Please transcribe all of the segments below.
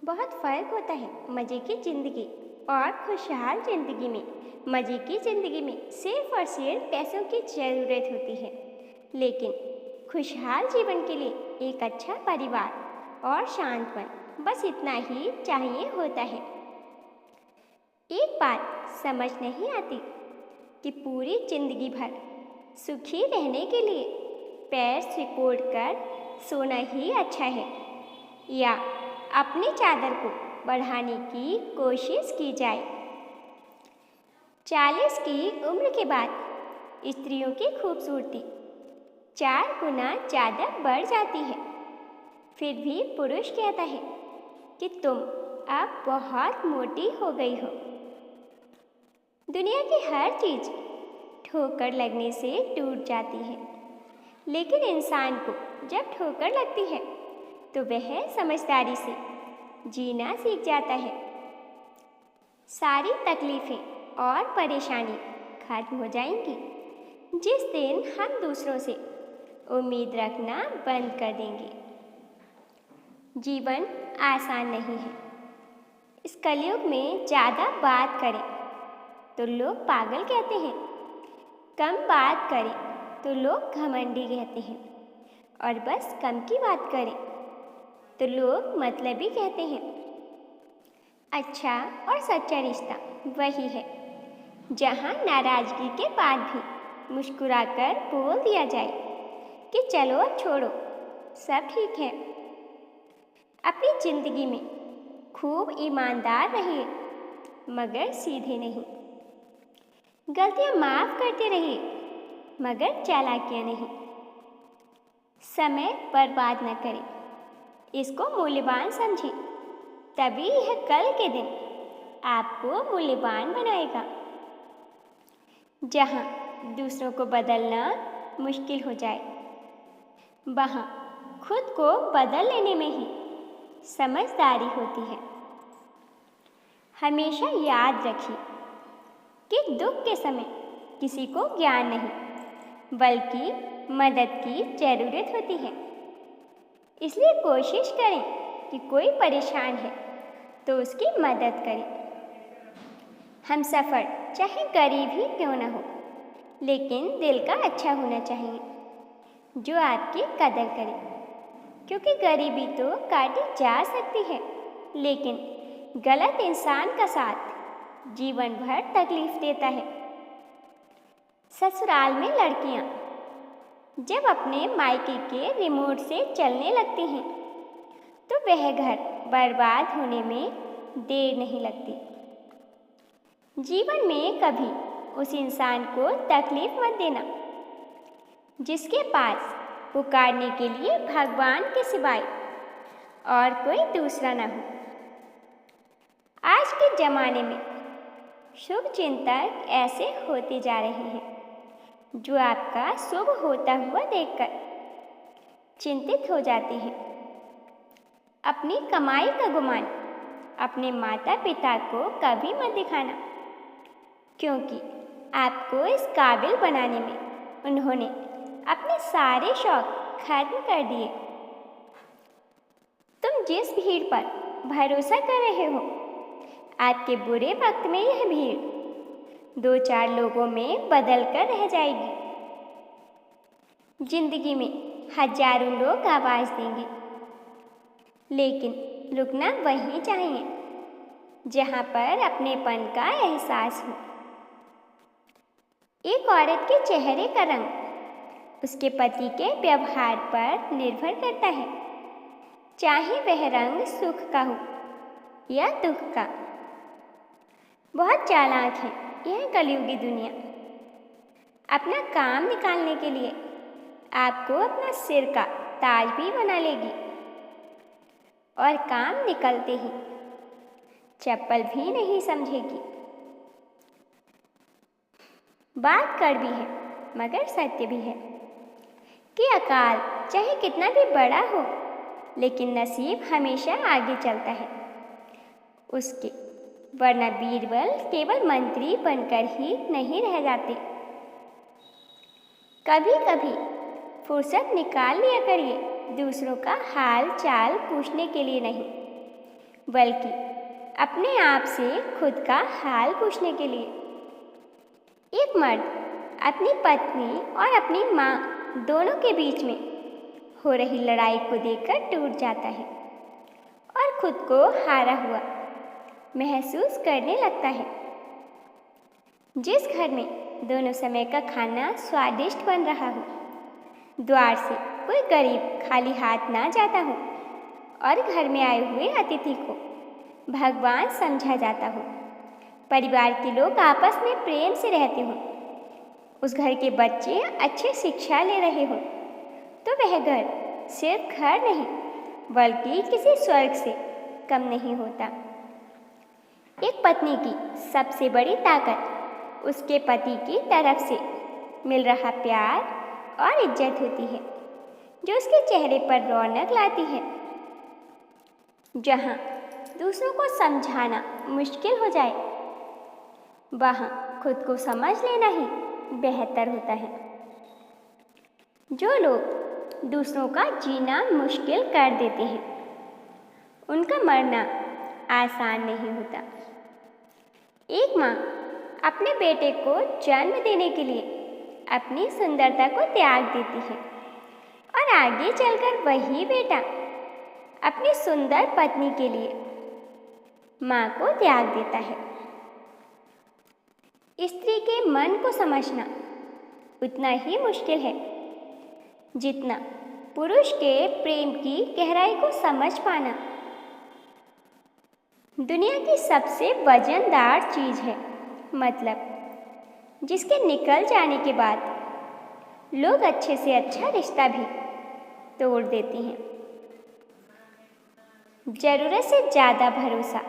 बहुत फ़र्क होता है मज़े की ज़िंदगी और खुशहाल ज़िंदगी में। मज़े की ज़िंदगी में सिर्फ और सिर्फ पैसों की ज़रूरत होती है, लेकिन खुशहाल जीवन के लिए एक अच्छा परिवार और शांत मन, बस इतना ही चाहिए होता है। एक बात समझ नहीं आती कि पूरी ज़िंदगी भर सुखी रहने के लिए पैर सिकोड़ कर सोना ही अच्छा है, या अपनी चादर को बढ़ाने की कोशिश की जाए। 40 की उम्र के बाद स्त्रियों की खूबसूरती 4 गुना ज़्यादा बढ़ जाती है। फिर भी पुरुष कहता है कि तुम अब बहुत मोटी हो गई हो। दुनिया की हर चीज़ ठोकर लगने से टूट जाती है, लेकिन इंसान को जब ठोकर लगती है तो वह समझदारी से जीना सीख जाता है। सारी तकलीफ़ें और परेशानी खत्म हो जाएंगी जिस दिन हम दूसरों से उम्मीद रखना बंद कर देंगे। जीवन आसान नहीं है। इस कलयुग में ज़्यादा बात करें तो लोग पागल कहते हैं, कम बात करें तो लोग घमंडी कहते हैं, और बस कम की बात करें तो लोग मतलबी कहते हैं। अच्छा और सच्चा रिश्ता वही है जहाँ नाराज़गी के बाद भी मुस्कुराकर बोल दिया जाए कि चलो अब छोड़ो, सब ठीक है। अपनी ज़िंदगी में खूब ईमानदार रहिए, मगर सीधे नहीं। गलतियाँ माफ़ करते रहिए, मगर चालाकियाँ नहीं। समय बर्बाद न करें, इसको मूल्यवान समझिए, तभी यह कल के दिन आपको मूल्यवान बनाएगा। जहाँ दूसरों को बदलना मुश्किल हो जाए, वहाँ खुद को बदल लेने में ही समझदारी होती है। हमेशा याद रखिए कि दुख के समय किसी को ज्ञान नहीं, बल्कि मदद की ज़रूरत होती है। इसलिए कोशिश करें कि कोई परेशान है तो उसकी मदद करें। हम सफ़र चाहे गरीब ही क्यों ना हो, लेकिन दिल का अच्छा होना चाहिए जो आपकी कदर करे, क्योंकि गरीबी तो काटी जा सकती है, लेकिन गलत इंसान का साथ जीवन भर तकलीफ देता है। ससुराल में लड़कियां जब अपने मायके के रिमोट से चलने लगती हैं तो वह घर बर्बाद होने में देर नहीं लगती। जीवन में कभी उस इंसान को तकलीफ मत देना जिसके पास पुकारने के लिए भगवान के सिवाय और कोई दूसरा न हो। आज के ज़माने में शुभ चिंतक ऐसे होते जा रहे हैं जो आपका शुभ होता हुआ देखकर चिंतित हो जाते हैं। अपनी कमाई का गुमान अपने माता पिता को कभी मत दिखाना, क्योंकि आपको इस काबिल बनाने में उन्होंने अपने सारे शौक खत्म कर दिए। तुम जिस भीड़ पर भरोसा कर रहे हो, आपके बुरे वक्त में यह भीड़ 2-4 लोगों में बदल कर रह जाएगी। जिंदगी में हजारों लोग आवाज़ देंगे, लेकिन रुकना वहीं चाहिए जहाँ पर अपनेपन का एहसास हो। एक औरत के चेहरे का रंग उसके पति के व्यवहार पर निर्भर करता है, चाहे वह रंग सुख का हो या दुख का। बहुत चालाक है यह कलयुगी दुनिया। अपना काम निकालने के लिए आपको अपना सिर का ताज भी बना लेगी, और काम निकलते ही चप्पल भी नहीं समझेगी। बात कड़वी है मगर सत्य भी है कि अकाल चाहे कितना भी बड़ा हो, लेकिन नसीब हमेशा आगे चलता है उसके, वरना बीरबल केवल मंत्री बनकर ही नहीं रह जाते। कभी कभी फुर्सत निकाल लिया करिए दूसरों का हाल चाल पूछने के लिए नहीं, बल्कि अपने आप से खुद का हाल पूछने के लिए। एक मर्द अपनी पत्नी और अपनी माँ दोनों के बीच में हो रही लड़ाई को देखकर टूट जाता है और खुद को हारा हुआ महसूस करने लगता है। जिस घर में दोनों समय का खाना स्वादिष्ट बन रहा हो, द्वार से कोई गरीब खाली हाथ ना जाता हो और घर में आए हुए अतिथि को भगवान समझा जाता हो, परिवार के लोग आपस में प्रेम से रहते हों, उस घर के बच्चे अच्छी शिक्षा ले रहे हों, तो वह घर सिर्फ घर नहीं बल्कि किसी स्वर्ग से कम नहीं होता। एक पत्नी की सबसे बड़ी ताकत उसके पति की तरफ से मिल रहा प्यार और इज्जत होती है, जो उसके चेहरे पर रौनक लाती है। जहाँ दूसरों को समझाना मुश्किल हो जाए, वहाँ खुद को समझ लेना ही बेहतर होता है। जो लोग दूसरों का जीना मुश्किल कर देते हैं, उनका मरना आसान नहीं होता। एक माँ अपने बेटे को जन्म देने के लिए अपनी सुंदरता को त्याग देती है और आगे चलकर वही बेटा अपनी सुंदर पत्नी के लिए माँ को त्याग देता है। स्त्री के मन को समझना उतना ही मुश्किल है जितना पुरुष के प्रेम की गहराई को समझ पाना। दुनिया की सबसे वजनदार चीज है मतलब, जिसके निकल जाने के बाद लोग अच्छे से अच्छा रिश्ता भी तोड़ देते हैं। ज़रूरत से ज़्यादा भरोसा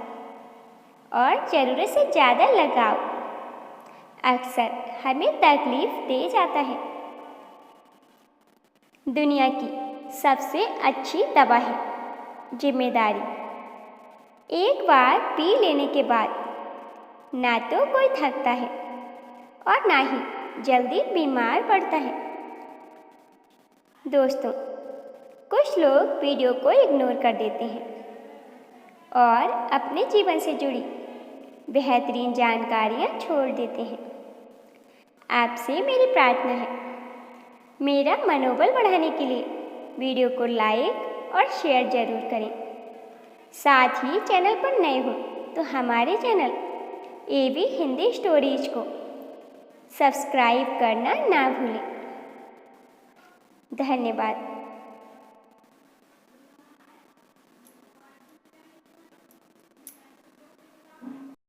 और ज़रूरत से ज़्यादा लगाव अक्सर हमें तकलीफ दे जाता है। दुनिया की सबसे अच्छी दवा है जिम्मेदारी। एक बार पी लेने के बाद ना तो कोई थकता है और ना ही जल्दी बीमार पड़ता है। दोस्तों, कुछ लोग वीडियो को इग्नोर कर देते हैं और अपने जीवन से जुड़ी बेहतरीन जानकारियाँ छोड़ देते हैं। आपसे मेरी प्रार्थना है, मेरा मनोबल बढ़ाने के लिए वीडियो को लाइक और शेयर जरूर करें। साथ ही चैनल पर नए हो तो हमारे चैनल एबी हिंदी स्टोरीज को सब्सक्राइब करना ना भूलें। धन्यवाद।